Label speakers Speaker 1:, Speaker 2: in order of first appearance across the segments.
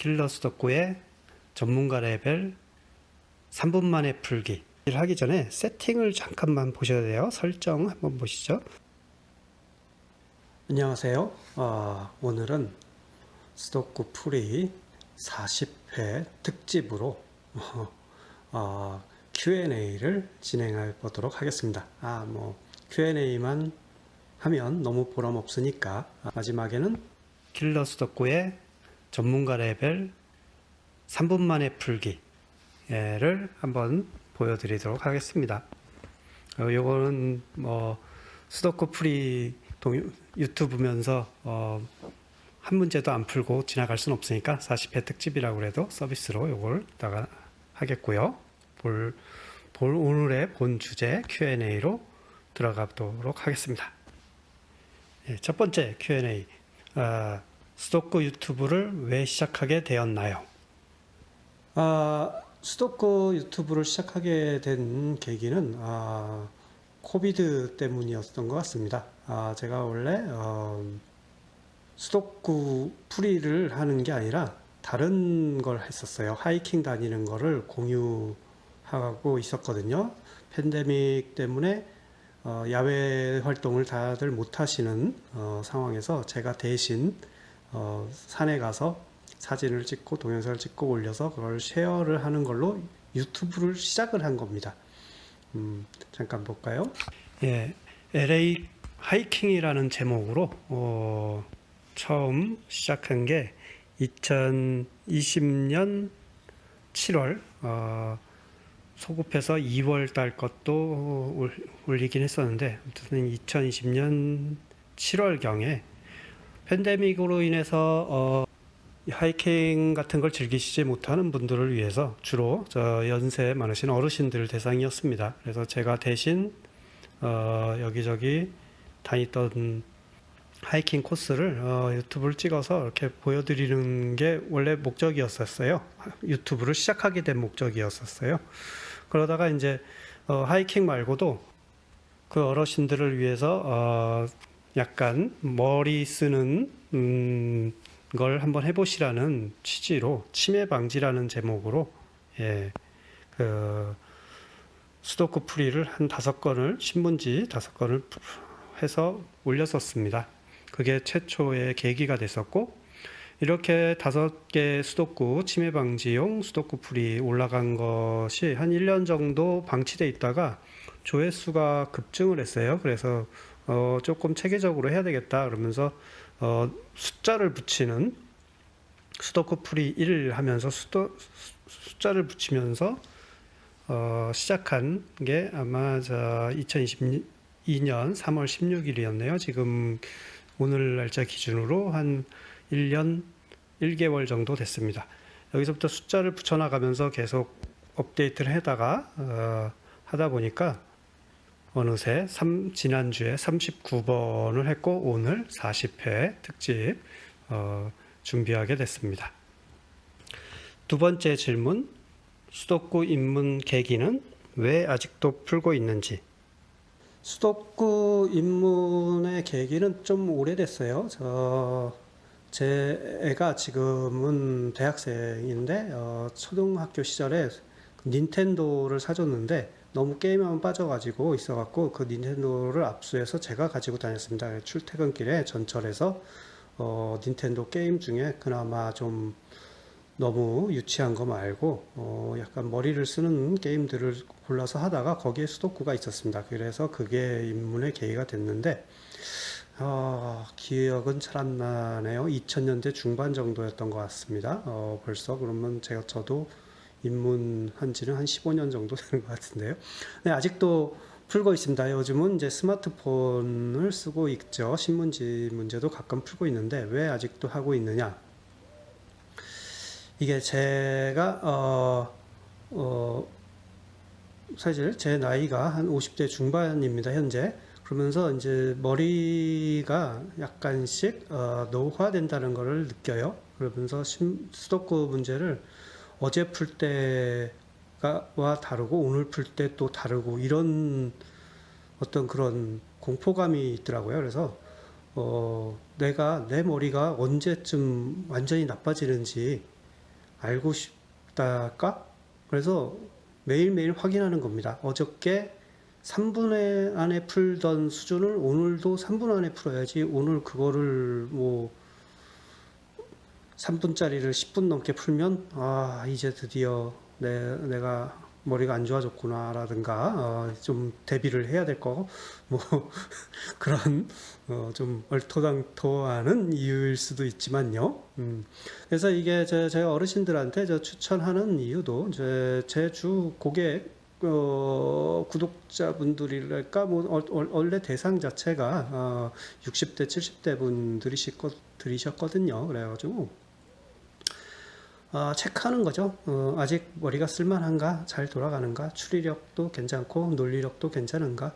Speaker 1: 킬러 수도쿠의 전문가 레벨 3분 만에 풀기. 일 하기 전에 세팅을 잠깐만 보셔야 돼요. 설정 한번 보시죠. 안녕하세요. 오늘은 수도쿠 풀이 40회 특집으로 Q&A를 진행해 보도록 하겠습니다. Q&A만 하면 너무 보람 없으니까 마지막에는 킬러 수도쿠의 전문가 레벨 3분 만에 풀기를 한번 보여드리도록 하겠습니다. 요거는 수도쿠 풀이 유튜브면서 한 문제도 안 풀고 지나갈 수는 없으니까 40회 특집이라고 해도 서비스로 요걸 다가 하겠고요. 오늘의 본 주제 Q&A로 들어가도록 하겠습니다. 첫 번째 Q&A. 수도쿠 유튜브를 왜 시작하게 되었나요? 수도쿠 유튜브를 시작하게 된 계기는 코비드 때문이었던 것 같습니다. 제가 원래 수도쿠 풀이를 하는 게 아니라 다른 걸 했었어요. 하이킹 다니는 거를 공유하고 있었거든요. 팬데믹 때문에 야외 활동을 다들 못 하시는 상황에서 제가 대신 산에 가서 사진을 찍고 동영상을 찍고 올려서 그걸 쉐어를 하는 걸로 유튜브를 시작을 한 겁니다. 잠깐 볼까요? LA 하이킹이라는 제목으로 처음 시작한 게 2020년 7월 소급해서 2월 달 것도 올리긴 했었는데, 아무튼 2020년 7월경에 팬데믹으로 인해서 하이킹 같은 걸 즐기시지 못하는 분들을 위해서 주로 연세 많으신 어르신들 대상이었습니다. 그래서 제가 대신 여기저기 다니던 하이킹 코스를 유튜브를 찍어서 이렇게 보여드리는 게 원래 목적이었었어요. 유튜브를 시작하게 된 목적이었었어요. 그러다가 이제 하이킹 말고도 그 어르신들을 위해서 약간 머리 쓰는 걸 한번 해보시라는 취지로 치매 방지라는 제목으로 수도쿠 풀이를 한 5건을 신문지 5건을 해서 올렸었습니다. 그게 최초의 계기가 됐었고, 이렇게 5개 수도쿠 치매 방지용 수도쿠 풀이 올라간 것이 한 1년 정도 방치돼 있다가 조회수가 급증을 했어요. 그래서 조금 체계적으로 해야 되겠다 그러면서 숫자를 붙이는 수도쿠 풀이 1 하면서 숫자를 붙이면서 시작한 게 아마 2022년 3월 16일이었네요. 지금 오늘 날짜 기준으로 한 1년 1개월 정도 됐습니다. 여기서부터 숫자를 붙여나가면서 계속 업데이트를 하다 보니까 어느새 지난주에 39번을 했고 오늘 40회 특집 준비하게 됐습니다. 두 번째 질문, 수도쿠 입문 계기는 왜 아직도 풀고 있는지. 수도쿠 입문의 계기는 좀 오래됐어요. 제 애가 지금은 대학생인데 초등학교 시절에 닌텐도를 사줬는데 너무 게임하면 빠져가지고 있어갖고 그 닌텐도를 압수해서 제가 가지고 다녔습니다. 출퇴근길에 전철에서 닌텐도 게임 중에 그나마 좀 너무 유치한 거 말고 약간 머리를 쓰는 게임들을 골라서 하다가 거기에 수도쿠가 있었습니다. 그래서 그게 입문의 계기가 됐는데 기억은 잘 안 나네요. 2000년대 중반 정도였던 것 같습니다. 벌써 그러면 저도 입문한 지는 한 15년 정도 되는 것 같은데요. 네, 아직도 풀고 있습니다. 요즘은 이제 스마트폰을 쓰고 있죠. 신문지 문제도 가끔 풀고 있는데 왜 아직도 하고 있느냐? 이게 제가 사실 제 나이가 한 50대 중반입니다, 현재. 그러면서 이제 머리가 약간씩 노화된다는 것을 느껴요. 그러면서 수도쿠 문제를 어제 풀 때와 다르고 오늘 풀 때 또 다르고 이런 어떤 그런 공포감이 있더라고요. 그래서 내 머리가 언제쯤 완전히 나빠지는지 알고 싶달까? 그래서 매일매일 확인하는 겁니다. 어저께 3분 안에 풀던 수준을 오늘도 3분 안에 풀어야지, 오늘 그거를 뭐 3분짜리를 10분 넘게 풀면 이제 드디어 내가 머리가 안 좋아졌구나 라든가 좀 대비를 해야 될 거 뭐 그런 좀 얼토당토하는 이유일 수도 있지만요. 그래서 이게 제가 어르신들한테 추천하는 이유도 제 주 고객 구독자분들이랄까 뭐 원래 대상 자체가 60대 70대 분들이셨거든요. 그래가지고 체크하는 거죠. 아직 머리가 쓸만한가, 잘 돌아가는가, 추리력도 괜찮고 논리력도 괜찮은가.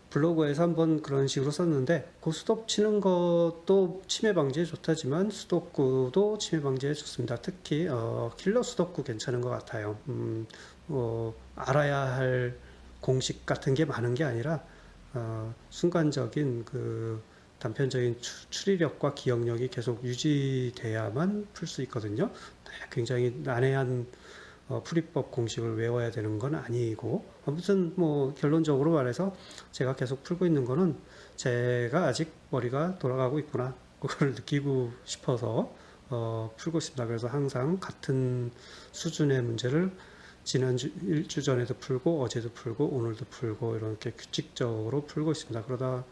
Speaker 1: 블로그에서 한번 그런 식으로 썼는데, 고스톱 치는 것도 치매 방지에 좋다지만 수도쿠도 치매 방지에 좋습니다. 특히 킬러 수도쿠 괜찮은 것 같아요. 알아야 할 공식 같은 게 많은 게 아니라 순간적인 그 단편적인 추리력과 기억력이 계속 유지돼야만 풀 수 있거든요. 굉장히 난해한 풀이법 공식을 외워야 되는 건 아니고, 아무튼 뭐 결론적으로 말해서 제가 계속 풀고 있는 거는 제가 아직 머리가 돌아가고 있구나, 그걸 느끼고 싶어서 풀고 있습니다. 그래서 항상 같은 수준의 문제를 지난주 일주 전에도 풀고 어제도 풀고 오늘도 풀고 이렇게 규칙적으로 풀고 있습니다. 그러다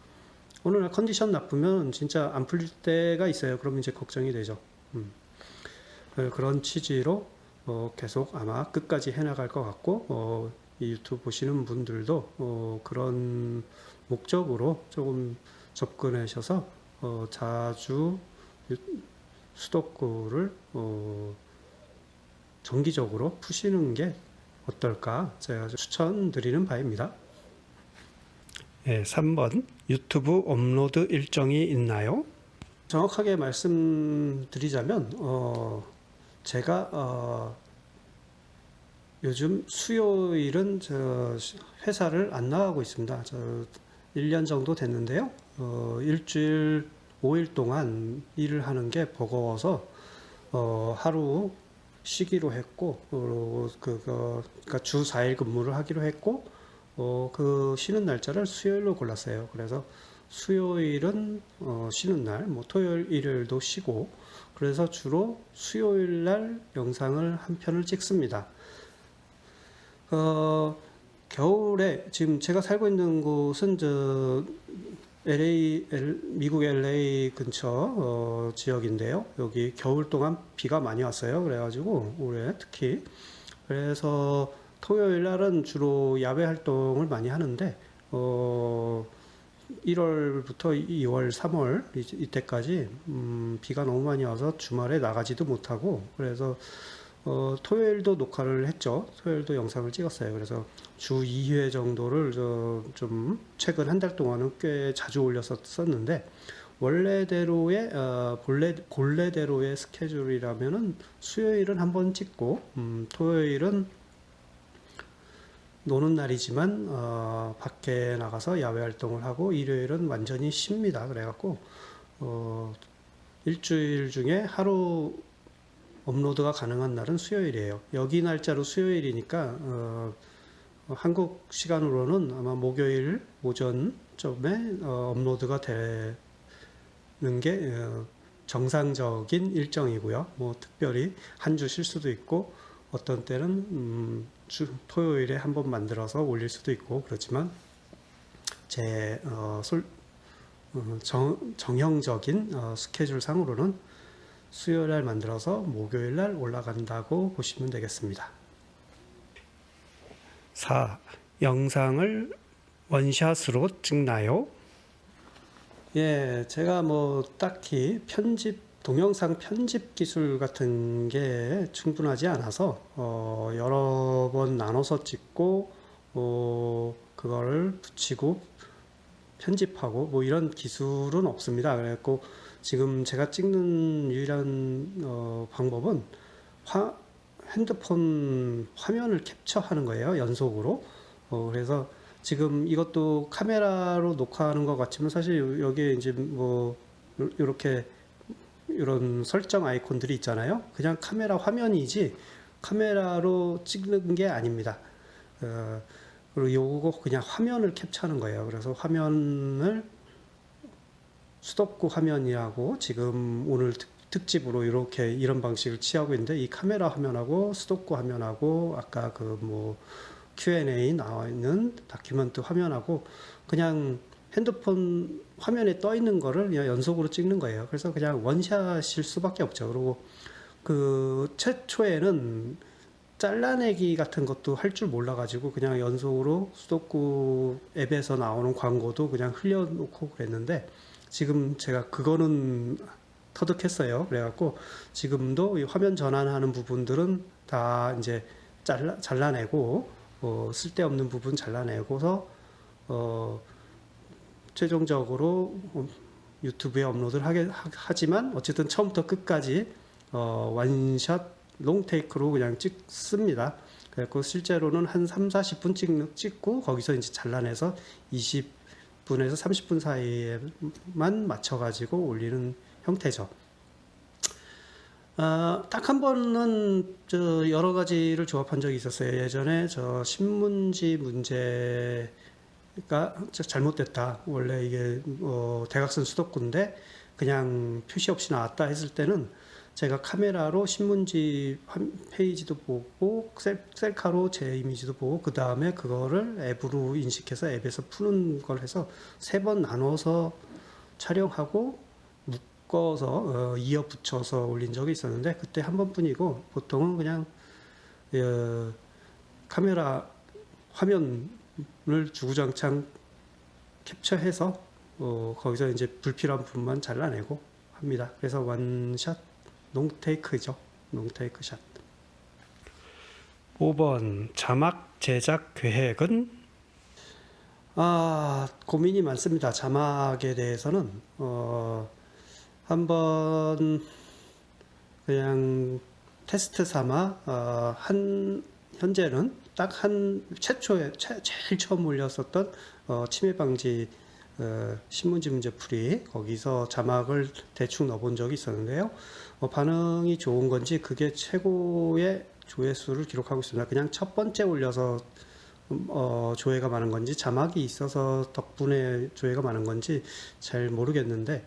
Speaker 1: 어느 날 컨디션 나쁘면 진짜 안 풀릴 때가 있어요. 그러면 이제 걱정이 되죠. 그런 취지로 계속 아마 끝까지 해나갈 것 같고, 이 유튜브 보시는 분들도 그런 목적으로 조금 접근하셔서 자주 수도쿠를 정기적으로 푸시는 게 어떨까 제가 추천드리는 바입니다. 네, 3번 유튜브 업로드 일정이 있나요? 정확하게 말씀드리자면 제가 요즘 수요일은 회사를 안 나가고 있습니다. 1년 정도 됐는데요. 일주일 5일 동안 일을 하는 게 버거워서 하루 쉬기로 했고, 그러니까 주 4일 근무를 하기로 했고, 그 쉬는 날짜를 수요일로 골랐어요. 그래서 수요일은 쉬는 날, 뭐 토요일, 일요일도 쉬고, 그래서 주로 수요일 날 영상을 한 편을 찍습니다. 겨울에 지금 제가 살고 있는 곳은 미국 LA 근처 지역인데요. 여기 겨울 동안 비가 많이 왔어요. 그래가지고 올해 특히, 그래서 토요일 날은 주로 야외 활동을 많이 하는데 1월부터 2월, 3월 이때까지 비가 너무 많이 와서 주말에 나가지도 못하고, 그래서 토요일도 녹화를 했죠. 토요일도 영상을 찍었어요. 그래서 주 2회 정도를 좀 최근 한 달 동안은 꽤 자주 올렸었는데, 원래대로의 본래대로의 스케줄이라면은 수요일은 한 번 찍고, 토요일은 노는 날이지만 밖에 나가서 야외 활동을 하고, 일요일은 완전히 쉽니다. 그래갖고 일주일 중에 하루 업로드가 가능한 날은 수요일이에요. 여기 날짜로 수요일이니까 한국 시간으로는 아마 목요일 오전쯤에 업로드가 되는 게 정상적인 일정이고요. 뭐 특별히 한 주 쉴 수도 있고, 어떤 때는 토요일에 한번 만들어서 올릴 수도 있고, 그렇지만 제 정형적인 스케줄 상으로는 수요일 날 만들어서 목요일 날 올라간다고 보시면 되겠습니다. 4. 영상을 원샷으로 찍나요? 예, 제가 뭐 딱히 동영상 편집 기술 같은 게 충분하지 않아서 여러 번 나눠서 찍고 그거를 붙이고 편집하고 뭐 이런 기술은 없습니다. 그래갖고 지금 제가 찍는 유일한 방법은 핸드폰 화면을 캡처하는 거예요. 연속으로. 그래서 지금 이것도 카메라로 녹화하는 것 같지만 사실 여기에 이제 뭐 이렇게 이런 설정 아이콘들이 있잖아요. 그냥 카메라 화면이지 카메라로 찍는 게 아닙니다. 그리고 요거 그냥 화면을 캡처하는 거예요. 그래서 화면을 수도쿠 화면이라고 지금 오늘 특집으로 이렇게 이런 방식을 취하고 있는데, 이 카메라 화면하고 수도쿠 화면하고 아까 그 뭐 Q&A 나와 있는 다큐멘트 화면하고 그냥 핸드폰 화면에 떠 있는 거를 그냥 연속으로 찍는 거예요. 그래서 그냥 원샷일 수밖에 없죠. 그리고 그 최초에는 잘라내기 같은 것도 할 줄 몰라가지고 그냥 연속으로 수도쿠 앱에서 나오는 광고도 그냥 흘려놓고 그랬는데, 지금 제가 그거는 터득했어요. 그래갖고 지금도 이 화면 전환하는 부분들은 다 이제 잘라내고 쓸데없는 부분 잘라내고서 최종적으로 유튜브에 업로드를 하지만 어쨌든 처음부터 끝까지 원샷 롱테이크로 그냥 찍습니다. 그래서 실제로는 한 3, 40분 찍고 거기서 이제 잘라내서 20분에서 30분 사이에만 맞춰가지고 올리는 형태죠. 딱 한 번은 여러 가지를 조합한 적이 있었어요. 예전에 신문지 문제가 잘못됐다. 원래 이게 대각선 수도쿠인데 그냥 표시 없이 나왔다 했을 때는 제가 카메라로 신문지 페이지도 보고 셀카로 제 이미지도 보고 그 다음에 그거를 앱으로 인식해서 앱에서 푸는 걸 해서 3번 나눠서 촬영하고 묶어서 이어 붙여서 올린 적이 있었는데, 그때 한 번뿐이고 보통은 그냥 카메라 화면을 주구장창 캡처해서 거기서 이제 불필요한 부분만 잘라내고 합니다. 그래서 원샷 롱테이크죠. 롱테이크 샷. 5번 자막 제작 계획은? 고민이 많습니다. 자막에 대해서는 한번 그냥 테스트 삼아 현재는 딱 최초에 제일 처음 올렸었던 치매 방지 신문지 문제풀이, 거기서 자막을 대충 넣어본 적이 있었는데요. 반응이 좋은 건지 그게 최고의 조회수를 기록하고 있습니다. 그냥 첫 번째 올려서 조회가 많은 건지 자막이 있어서 덕분에 조회가 많은 건지 잘 모르겠는데,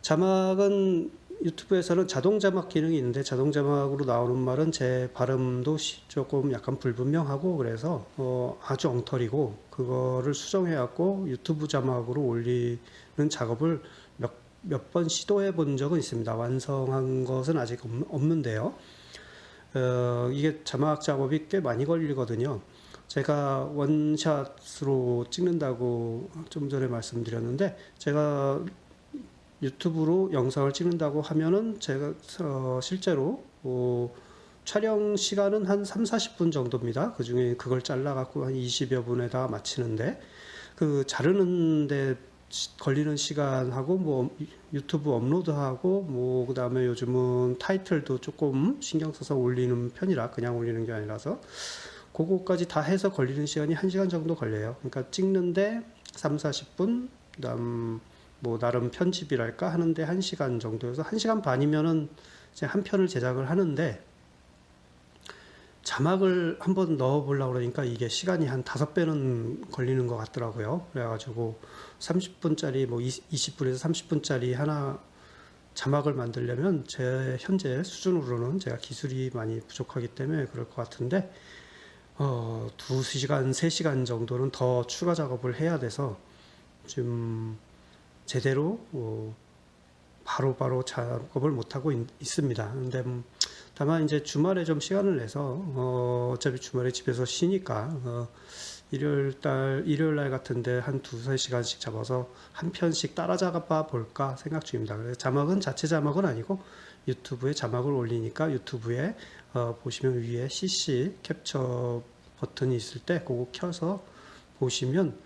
Speaker 1: 자막은 유튜브에서는 자동 자막 기능이 있는데 자동 자막으로 나오는 말은 제 발음도 조금 약간 불분명하고 그래서 아주 엉터리고, 그거를 수정해 갖고 유튜브 자막으로 올리는 작업을 몇 번 시도해 본 적은 있습니다. 완성한 것은 아직 없는데요. 이게 자막 작업이 꽤 많이 걸리거든요. 제가 원샷으로 찍는다고 좀 전에 말씀드렸는데, 제가 유튜브로 영상을 찍는다고 하면은 제가 실제로 촬영 시간은 한 3, 40분 정도입니다. 그 중에 그걸 잘라갖고 한 20여 분에다 마치는데, 그 자르는데 걸리는 시간하고 뭐 유튜브 업로드하고 뭐 그다음에 요즘은 타이틀도 조금 신경 써서 올리는 편이라, 그냥 올리는 게 아니라서 그거까지 다 해서 걸리는 시간이 1시간 정도 걸려요. 그러니까 찍는데 3, 40분, 그다음 뭐 나름 편집이랄까 하는데 1시간 정도여서 1시간 반이면은 이제 한 편을 제작을 하는데, 자막을 한번 넣어보려고 그러니까 이게 시간이 한 5배는 걸리는 것 같더라고요. 그래가지고 30분짜리 뭐 20분에서 30분짜리 하나 자막을 만들려면 제 현재 수준으로는 제가 기술이 많이 부족하기 때문에 그럴 것 같은데, 2시간, 3시간 정도는 더 추가 작업을 해야 돼서 지금 제대로 바로바로 작업을 못하고 있습니다. 근데 다만 이제 주말에 좀 시간을 내서 어차피 주말에 집에서 쉬니까 일요일 날 같은데 한 2-3시간씩 잡아서 한 편씩 따라 잡아 볼까 생각 중입니다. 그래서 자막은 자체 자막은 아니고 유튜브에 자막을 올리니까 유튜브에 보시면 위에 CC 캡처 버튼이 있을 때 그거 켜서 보시면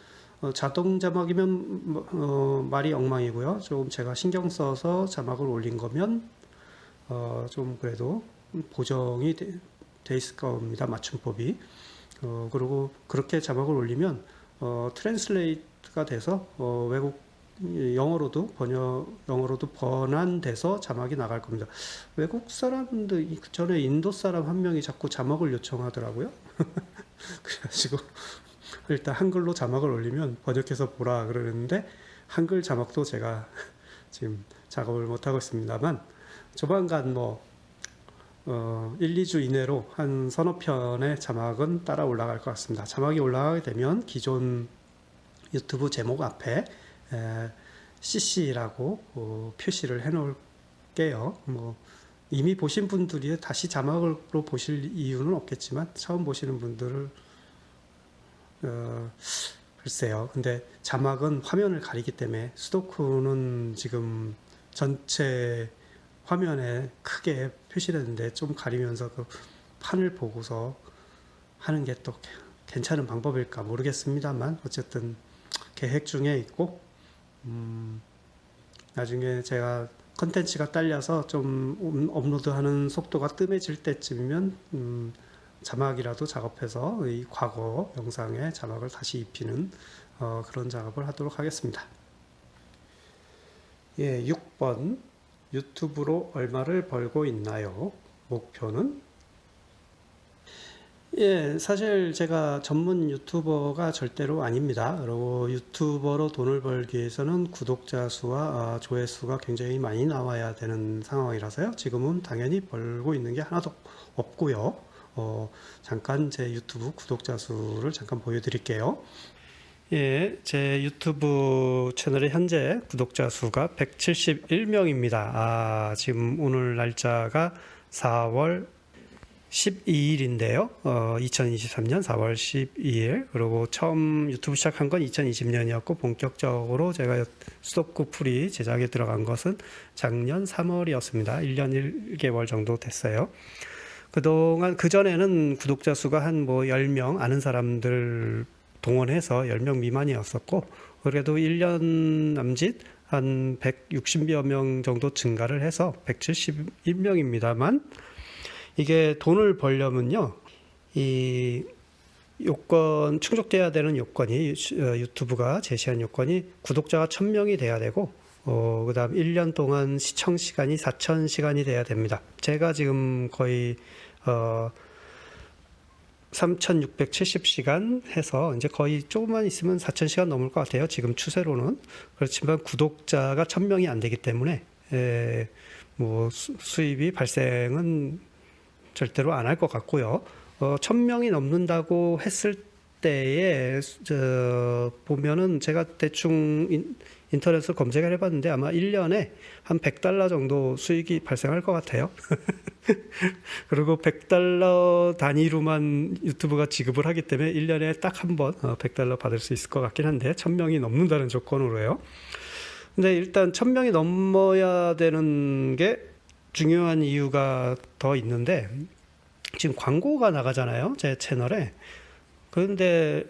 Speaker 1: 자동 자막이면 말이 엉망이고요. 좀 제가 신경 써서 자막을 올린 거면 좀 그래도 보정이 돼 있을 겁니다. 맞춤법이. 그리고 그렇게 자막을 올리면 트랜슬레이트가 돼서 외국 영어로도 번안돼서 자막이 나갈 겁니다. 외국 사람들 전에 인도 사람 한 명이 자꾸 자막을 요청하더라고요. 그래가지고 일단 한글로 자막을 올리면 번역해서 보라 그러는데 한글 자막도 제가 지금 작업을 못 하고 있습니다만 조만간 1, 2주 이내로 한 서너 편의 자막은 따라 올라갈 것 같습니다. 자막이 올라가게 되면 기존 유튜브 제목 앞에 CC라고 표시를 해 놓을게요. 이미 보신 분들이 다시 자막으로 보실 이유는 없겠지만 처음 보시는 분들을 글쎄요. 근데 자막은 화면을 가리기 때문에 수도쿠는 지금 전체 화면에 크게 표시되는데 좀 가리면서 그 판을 보고서 하는 게 또 괜찮은 방법일까 모르겠습니다만 어쨌든 계획 중에 있고 나중에 제가 컨텐츠가 딸려서 좀 업로드하는 속도가 뜸해질 때쯤이면 자막이라도 작업해서 이 과거 영상에 자막을 다시 입히는 그런 작업을 하도록 하겠습니다. 예, 6번 유튜브로 얼마를 벌고 있나요? 목표는? 예, 사실 제가 전문 유튜버가 절대로 아닙니다. 그리고 유튜버로 돈을 벌기 위해서는 구독자 수와 조회수가 굉장히 많이 나와야 되는 상황이라서요. 지금은 당연히 벌고 있는 게 하나도 없고요. 잠깐 제 유튜브 구독자 수를 잠깐 보여드릴게요. 예, 제 유튜브 채널의 현재 구독자 수가 171명입니다. 지금 오늘 날짜가 4월 12일인데요. 2023년 4월 12일. 그리고 처음 유튜브 시작한 건 2020년이었고 본격적으로 제가 수도쿠 풀이 제작에 들어간 것은 작년 3월이었습니다. 1년 1개월 정도 됐어요. 그동안 그전에는 구독자 수가 한 10명 아는 사람들 동원해서 10명 미만이었었고 그래도 1년 남짓 한 160여 명 정도 증가를 해서 171명입니다만 이게 돈을 벌려면요, 이 요건 충족돼야 되는 요건이 유튜브가 제시한 요건이 구독자가 1000명이 돼야 되고 그다음 1년 동안 시청 시간이 4000시간이 돼야 됩니다. 제가 지금 거의 3670시간 해서 이제 거의 조금만 있으면 4000시간 넘을 것 같아요. 지금 추세로는. 그렇지만 구독자가 1000명이 안 되기 때문에 수입이 발생은 절대로 안 할 것 같고요. 1000명이 넘는다고 했을 때에 보면은 제가 대충 인터넷으로 검색을 해봤는데 아마 1년에 한 $100 정도 수익이 발생할 것 같아요. 그리고 $100 단위로만 유튜브가 지급을 하기 때문에 1년에 딱 한 번 $100 받을 수 있을 것 같긴 한데 1000명이 넘는다는 조건으로요. 근데 일단 1000명이 넘어야 되는 게 중요한 이유가 더 있는데 지금 광고가 나가잖아요. 제 채널에. 그런데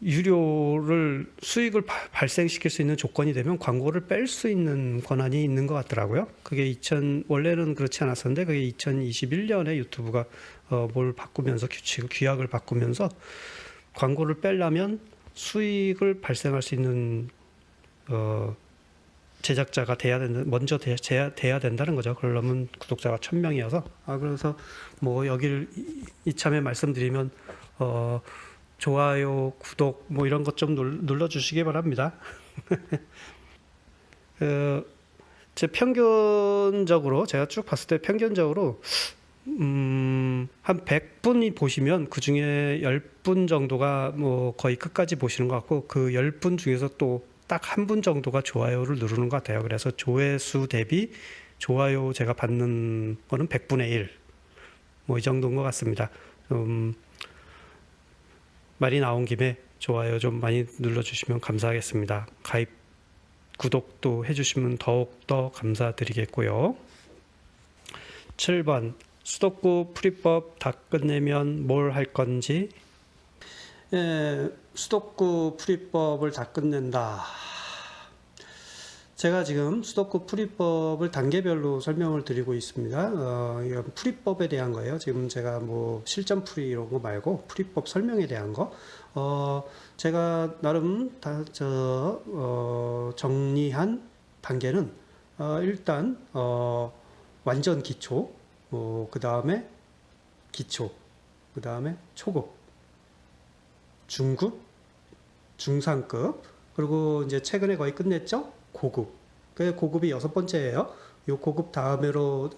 Speaker 1: 유료를 수익을 발생시킬 수 있는 조건이 되면 광고를 뺄 수 있는 권한이 있는 것 같더라고요. 그게 원래는 그렇지 않았었는데 그게 2021년에 유튜브가 뭘 바꾸면서 규약을 바꾸면서 광고를 빼려면 수익을 발생할 수 있는 제작자가 먼저 돼야 된다는 거죠. 그러려면 구독자가 1000명이어서 그래서 여기를 이참에 말씀드리면 좋아요, 구독 이런 것 좀 눌러주시기 바랍니다. 제 평균적으로 제가 쭉 봤을 때 평균적으로 한 100분이 보시면 그 중에 10분 정도가 거의 끝까지 보시는 것 같고 그 10분 중에서 또 딱 한 분 정도가 좋아요를 누르는 것 같아요. 그래서 조회수 대비 좋아요 제가 받는 거는 100분의 1 이 정도인 것 같습니다. 말이 나온 김에 좋아요 좀 많이 눌러주시면 감사하겠습니다. 가입, 구독도 해주시면 더욱더 감사드리겠고요. 7번 수도쿠 풀이법 다 끝내면 뭘 할 건지. 수도쿠 풀이법을 다 끝낸다. 제가 지금 수도쿠 풀이법을 단계별로 설명을 드리고 있습니다. 이건 풀이법에 대한 거예요. 지금 제가 뭐 실전 풀이 이런 거 말고 풀이법 설명에 대한 거. 제가 나름 정리한 단계는 일단 완전 기초, 그 다음에 기초, 그 다음에 초급, 중급, 중상급, 그리고 이제 최근에 거의 끝냈죠? 고급. 그 고급이 6번째예요. 요 고급 다음으로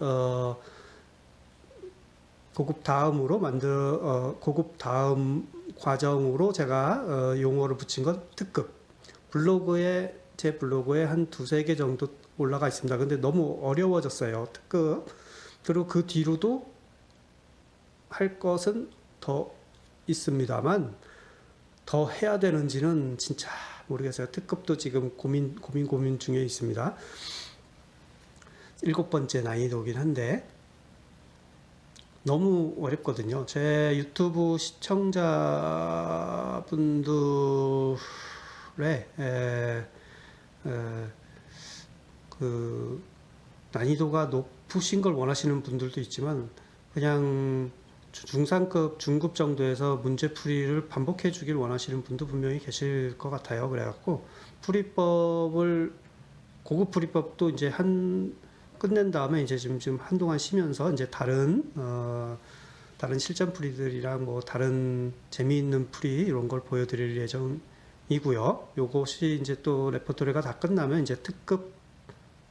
Speaker 1: 고급 다음 과정으로 제가 용어를 붙인 건 특급. 제 블로그에 한 두세 개 정도 올라가 있습니다. 근데 너무 어려워졌어요. 특급. 그리고 그 뒤로도 할 것은 더 있습니다만 더 해야 되는지는 진짜 모르겠어요. 특급도 지금 고민 중에 있습니다. 7번째 난이도긴 한데 너무 어렵거든요. 제 유튜브 시청자분들의 그 난이도가 높으신 걸 원하시는 분들도 있지만 그냥 중상급, 중급 정도에서 문제풀이를 반복해 주길 원하시는 분도 분명히 계실 것 같아요. 그래갖고 고급 풀이법도 이제 끝낸 다음에 이제 지금 한동안 쉬면서 이제 다른 실전 풀이들이랑 뭐 다른 재미있는 풀이 이런 걸 보여드릴 예정이고요. 요것이 이제 또 레퍼토리가 다 끝나면 이제 특급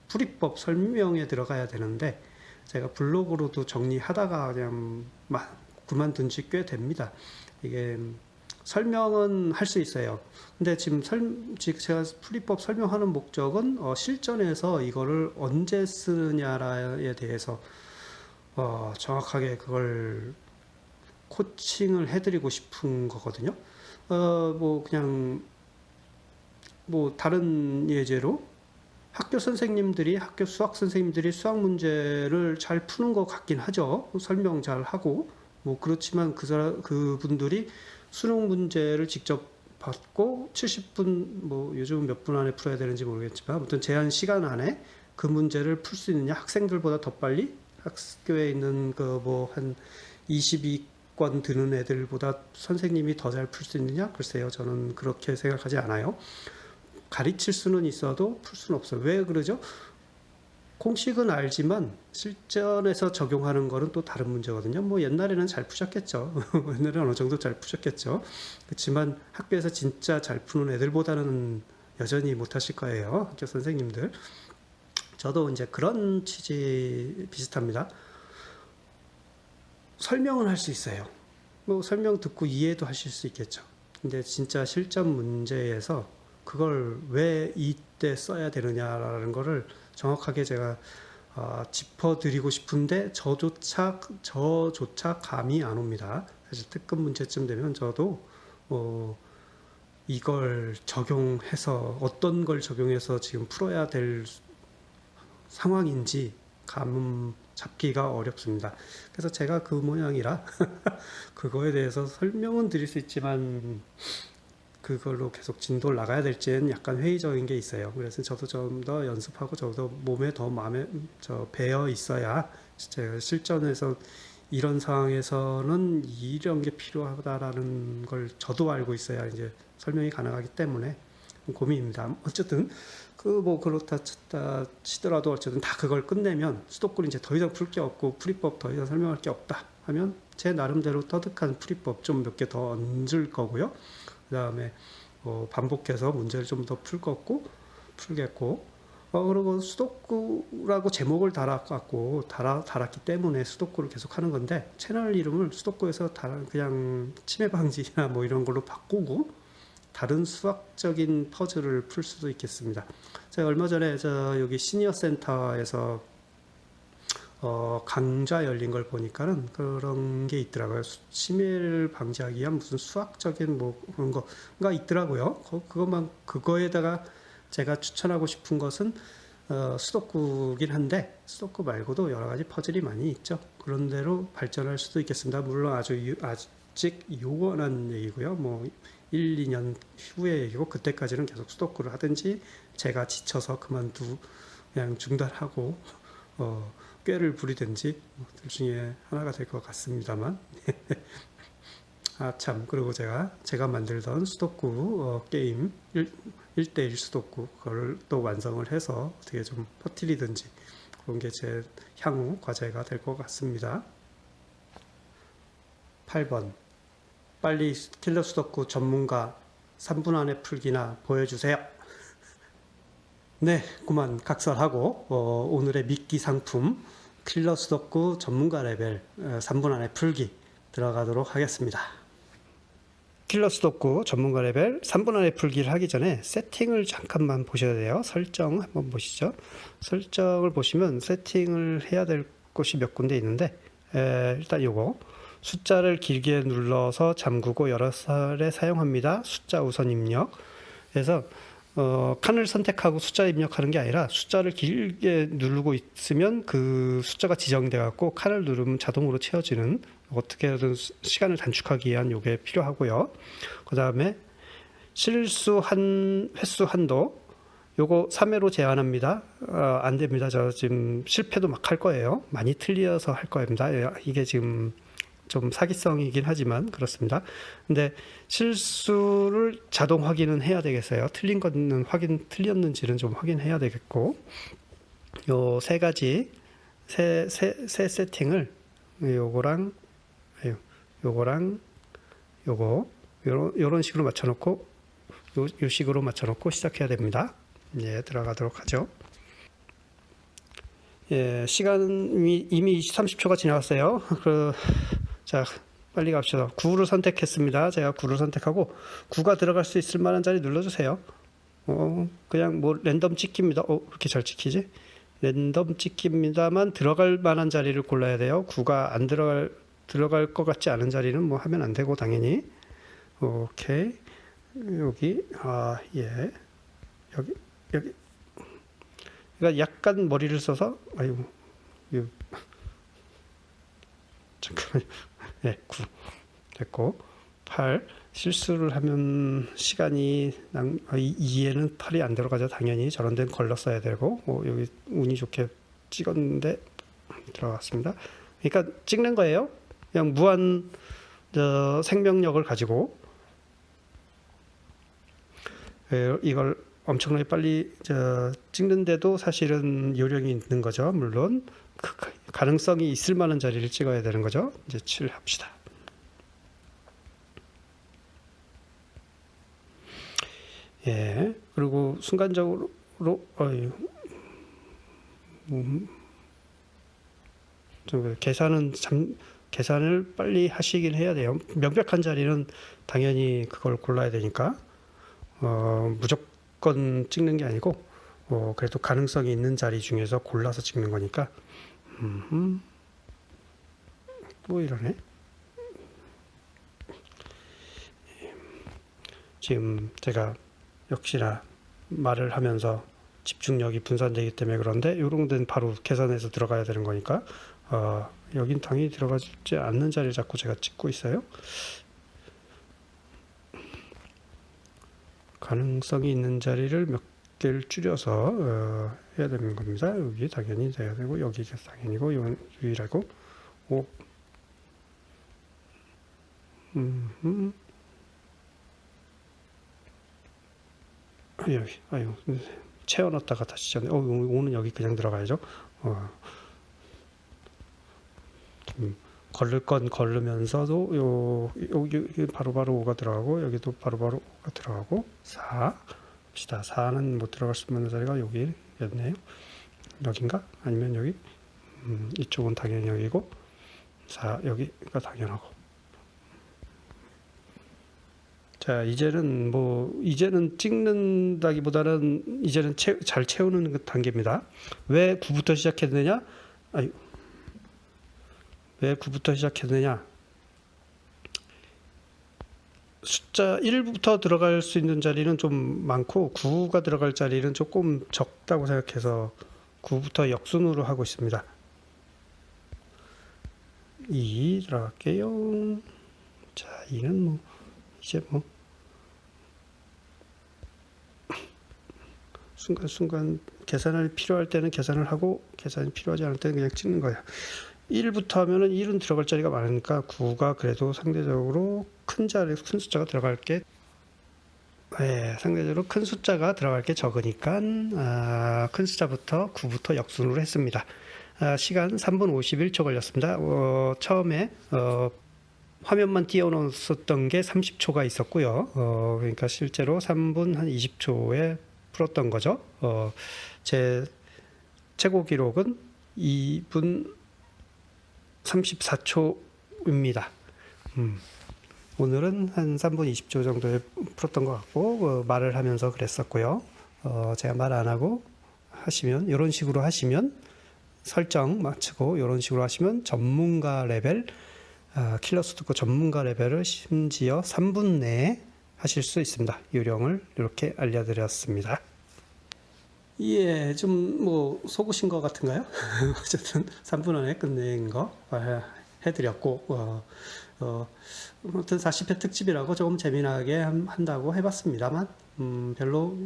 Speaker 1: 풀이법 설명에 들어가야 되는데 제가 블로그로도 정리하다가 그냥 그만둔 지 꽤 됩니다. 이게 설명은 할 수 있어요. 근데 지금 제가 풀이법 설명하는 목적은 실전에서 이거를 언제 쓰느냐에 대해서 정확하게 그걸 코칭을 해드리고 싶은 거거든요. 뭐 다른 예제로 학교 수학 선생님들이 수학 문제를 잘 푸는 것 같긴 하죠. 설명 잘 하고. 뭐 그렇지만 그분들이 수능 문제를 직접 받고 70분, 뭐 요즘 몇 분 안에 풀어야 되는지 모르겠지만 아무튼 제한 시간 안에 그 문제를 풀 수 있느냐, 학생들보다 더 빨리 학교에 있는 한 22권 드는 애들보다 선생님이 더 잘 풀 수 있느냐? 글쎄요, 저는 그렇게 생각하지 않아요. 가르칠 수는 있어도 풀 수는 없어요. 왜 그러죠? 공식은 알지만 실전에서 적용하는 거는 또 다른 문제거든요. 뭐 옛날에는 잘 푸셨겠죠. 옛날에는 어느 정도 잘 푸셨겠죠. 그렇지만 학교에서 진짜 잘 푸는 애들보다는 여전히 못하실 거예요. 학교 선생님들. 저도 이제 그런 취지 비슷합니다. 설명은 할 수 있어요. 뭐 설명 듣고 이해도 하실 수 있겠죠. 근데 진짜 실전 문제에서 그걸 왜 이때 써야 되느냐라는 거를 정확하게 제가 짚어드리고 싶은데 저조차 감이 안 옵니다. 사실 특급 문제쯤 되면 저도 이걸 적용해서 어떤 걸 적용해서 지금 풀어야 될 상황인지 감 잡기가 어렵습니다. 그래서 제가 그 모양이라 그거에 대해서 설명은 드릴 수 있지만 그걸로 계속 진도를 나가야 될지는 약간 회의적인 게 있어요. 그래서 저도 좀 더 연습하고 저도 몸에 더 배어 있어야 제가 실전에서 이런 상황에서는 이런 게 필요하다라는 걸 저도 알고 있어야 이제 설명이 가능하기 때문에 고민입니다. 어쨌든 그렇다 치더라도 어쨌든 다 그걸 끝내면 수도권이 이제 더 이상 풀 게 없고 풀이법 더 이상 설명할 게 없다 하면 제 나름대로 터득한 풀이법 좀 몇 개 더 얹을 거고요. 그 다음에 반복해서 문제를 좀 더 풀겠고 그리고 수도쿠라고 제목을 달았기 때문에 수도쿠를 계속 하는 건데 채널 이름을 수도쿠에서 그냥 치매 방지나 뭐 이런 걸로 바꾸고 다른 수학적인 퍼즐을 풀 수도 있겠습니다. 제가 얼마 전에 여기 시니어 센터에서 강좌 열린 걸 보니까는 그런 게 있더라고요. 치매를 방지하기 위한 무슨 수학적인 뭐 그런 거가 있더라고요. 그거에다가 제가 추천하고 싶은 것은 수도쿠긴 한데 수도쿠 말고도 여러 가지 퍼즐이 많이 있죠. 그런 대로 발전할 수도 있겠습니다. 물론 아직 요원한 얘기고요. 뭐 1, 2년 후의 얘기고 그때까지는 계속 수도쿠를 하든지 제가 지쳐서 그냥 중단하고 꾀를 부리든지 둘 중에 하나가 될 것 같습니다만 참 그리고 제가 만들던 수도쿠 게임 1대1 수도쿠 그걸 또 완성을 해서 어떻게 좀 퍼뜨리든지 그런 게 제 향후 과제가 될 것 같습니다. 8번 빨리 킬러 수도쿠 전문가 3분 안에 풀기나 보여주세요. 네, 그만 각설하고 오늘의 미끼 상품 킬러 수도쿠 전문가 레벨 3분 안에 풀기 들어가도록 하겠습니다. 킬러 수도쿠 전문가 레벨 3분 안에 풀기를 하기 전에 세팅을 잠깐만 보셔야 돼요. 설정 한번 보시죠. 설정을 보시면 세팅을 해야 될 곳이 몇 군데 있는데 일단 요거 숫자를 길게 눌러서 잠그고 여러 차례 사용합니다. 숫자 우선 입력. 그래서 칸을 선택하고 숫자 입력하는 게 아니라 숫자를 길게 누르고 있으면 그 숫자가 지정돼 갖고 칸을 누르면 자동으로 채워지는 어떻게든 시간을 단축하기 위한 요게 필요하고요. 그 다음에 실수 횟수 한도 요거 3회로 제한합니다. 안 됩니다. 저 지금 실패도 막 할 거예요. 많이 틀려서 할 겁니다. 이게 지금 좀 사기성이긴 하지만 그렇습니다. 근데 실수를 자동 확인은 해야 되겠어요. 틀린 거는 틀렸는지는 좀 확인해야 되겠고, 요 세 가지 세 세팅을 요거랑 요거 요런 식으로 맞춰놓고 요 식으로 맞춰놓고 시작해야 됩니다. 예, 들어가도록 하죠. 예, 시간이 이미 30초가 지나갔어요. 자, 빨리 갑시다. 9를 선택했습니다. 제가 9를 선택하고 9가 들어갈 수 있을 만한 자리 눌러주세요. 그냥 뭐 랜덤 찍기입니다. 그렇게 잘 찍히지? 랜덤 찍기입니다만 들어갈 만한 자리를 골라야 돼요. 9가 안 들어갈 것 같지 않은 자리는 뭐 하면 안 되고 당연히. 오케이. 여기 예. 여기 그러니까 약간 머리를 써서 잠깐만요. 네, 9 됐고 8 실수를 하면 시간이 2에는 8이 안 들어가죠. 당연히 저런 데는 걸렀어야 되고 여기 운이 좋게 찍었는데 들어갔습니다. 그러니까 찍는 거예요. 그냥 무한 생명력을 가지고 이걸 엄청나게 빨리 찍는데도 사실은 요령이 있는 거죠. 물론 가능성이 있을 만한 자리를 찍어야 되는 거죠. 이제 7 합시다. 예, 그리고 순간적으로 계산을 빨리 하시긴 해야 돼요. 명백한 자리는 당연히 그걸 골라야 되니까 무조건 찍는 게 아니고 그래도 가능성이 있는 자리 중에서 골라서 찍는 거니까. 뭐 이러네. 지금 제가 역시나 말을 하면서 집중력이 분산되기 때문에 그런데 이런 데는 바로 계산해서 들어가야 되는 거니까 여긴 당연히 들어가지 않는 자리를 자꾸 제가 찍고 있어요. 가능성이 있는 자리를 몇 개를 줄여서 해야 되는 겁니다. 여기 당연히 돼야 되고 여기 당연히고 이건 유일하고 여기 채워놨다가 다시 전 오는 여기 그냥 들어가야죠. 걸를 건 걸르면서도 여기 바로바로 5가 들어가고 여기도 바로바로 5가 들어가고 4 봅시다. 4는 못 들어갈 수 있는 자리가 여기였네요. 여긴가? 아니면 여기? 이쪽은 당연히 여기고 4 여기가 당연하고. 자, 이제는 찍는다기보다는 이제는 잘 채우는 그 단계입니다. 왜 9부터 시작했느냐? 왜 9부터 시작했느냐? 숫자 1부터 들어갈 수 있는 자리는 좀 많고 9가 들어갈 자리는 조금 적다고 생각해서 9부터 역순으로 하고 있습니다. 2 들어갈게요. 자, 2는 이제 순간순간 계산을 필요할 때는 계산을 하고 계산이 필요하지 않을 때는 그냥 찍는 거예요. 1부터 하면은 1은 들어갈 자리가 많으니까 9가 그래도 상대적으로 큰 숫자가 들어갈 게 상대적으로 큰 숫자가 들어갈 게 적으니까 큰 숫자부터 9부터 역순으로 했습니다. 시간 3분 51초 걸렸습니다. 처음에 화면만 띄워놓았었던 게 30초가 있었고요. 그러니까 실제로 3분 한 20초에 풀었던 거죠. 제 최고 기록은 2분 34초입니다. 오늘은 한 3분 20초 정도에 풀었던 것 같고 말을 하면서 그랬었고요. 제가 말 안 하고 하시면 이런 식으로 하시면 설정 맞추고 이런 식으로 하시면 전문가 레벨 킬러 수도권 전문가 레벨을 심지어 3분 내에 하실 수 있습니다. 요령을 이렇게 알려드렸습니다. 예, 좀 뭐 속으신 것 같은가요? 어쨌든 3분 안에 끝낸 거 해드렸고 아무튼 40회 특집이라고 조금 재미나게 한다고 해봤습니다만 별로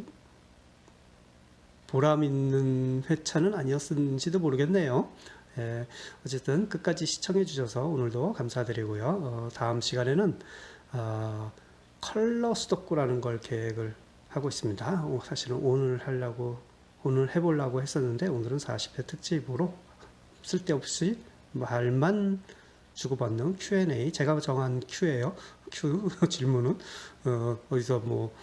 Speaker 1: 보람 있는 회차는 아니었는지도 모르겠네요. 어쨌든 끝까지 시청해 주셔서 오늘도 감사드리고요. 다음 시간에는 컬러 수도쿠라는 걸 계획을 하고 있습니다. 사실은 오늘 해보려고 했었는데 오늘은 40회 특집으로 쓸데없이 말만 주고받는 Q&A, 제가 정한 Q예요. Q 질문은 어디서 뭐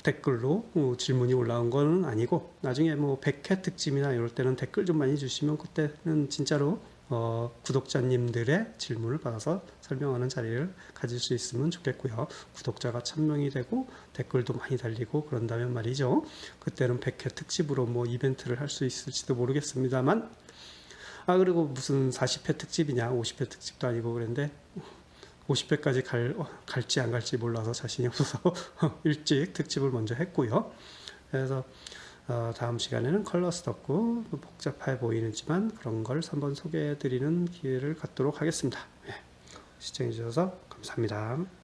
Speaker 1: 댓글로 질문이 올라온 거는 아니고 나중에 뭐 100회 특집이나 이럴 때는 댓글 좀 많이 주시면 그때는 진짜로 구독자님들의 질문을 받아서 설명하는 자리를 가질 수 있으면 좋겠고요. 구독자가 1000명이 되고 댓글도 많이 달리고 그런다면 말이죠. 그때는 100회 특집으로 뭐 이벤트를 할 수 있을지도 모르겠습니다만 그리고 무슨 40회 특집이냐 50회 특집도 아니고 그런데 50회까지 갈지 안 갈지 몰라서 자신이 없어서 일찍 특집을 먼저 했고요. 그래서 다음 시간에는 컬러스 덕고 복잡해 보이지만 그런 걸 한번 소개해 드리는 기회를 갖도록 하겠습니다. 시청해 주셔서 감사합니다.